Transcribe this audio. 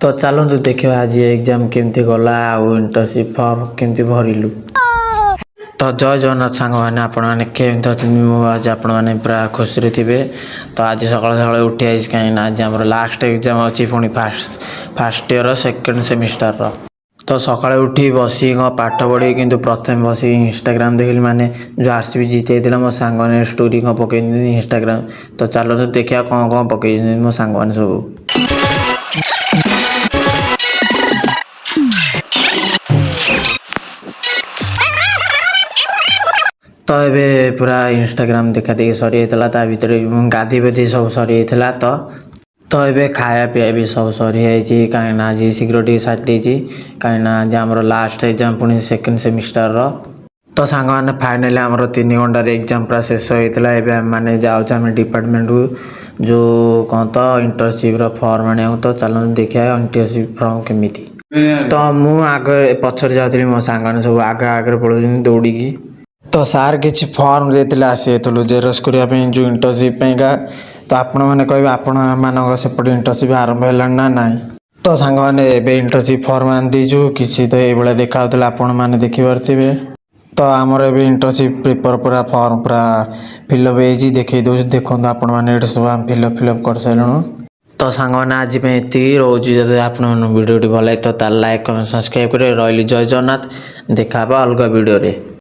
तो चलतु देखा आज एग्जाम केमती गला आउ इंटर्नशिप फॉर्म केमती भरिलु। तो जय जगन्नाथ सांग मैंने आपमती अच्छे आज आपण मैंने पूरा खुशी थे। तो आज सका सका उठी आई कहीं आज आम लास्ट एग्जाम अच्छी पुणी फास्ट इयर सेकेंड सेमिस्टर तो सका उठी बसी पाठ पढ़ी कि प्रथम बस इंस्टाग्राम देखिली माने जो आरसीबी जीते मो सांग मैंने स्टोरी पकई इंस्टाग्राम। तो चलो देखा कौन कौन पकई मो सांग मैंने सब। तो ये पूरा इंस्टाग्राम देखा देखी सरी होता भितर गाधी बेधी सब सरी होता। तो ये खाया पीया भी सब सरी है कहीं आज शीघ्र टी सारी कहीं आज आम लास्ट एग्जाम पुणी सेकेंड सेमिस्टर तो सांग मैंने फाइनाली आम 3 घंटार एग्जाम पूरा शेष होता है। मैंने जाऊँ डिपार्टमेंट को जो कौन तो इंटर्नशिप फॉर्म आने तो चलो देखा इंटर्नशिप फॉर्म केमी। तो मुझे आगे पचर जाती मो सांग सब आगे आगे पढ़ुं दौड़ी। तो सार किसी फॉर्म देते आसीलु जेरोक्स करने जो इंटर्नशिप का। तो आपण मैंने कहे आपण मान सेपटे इंटर्नशिप आरंभ है ना ना। तो सांग मैंने इंटर्नशिप फॉर्म आन दीचु किसी तो ये देखा आपण मैंने देखिपारे। तो आमर ए इंटर्नशिप पेपर पूरा फॉर्म पूरा फिलअप हो देखी दे देखो आपण मैंने सब फिलअप कर सारूँ। तो सांग मैंने आज ये रोज जब आप वीडियो भल लगे तो लाइक कमेंट सब्सक्राइब कर रही। जय जगन्नाथ देखा अलग वीडियो रे।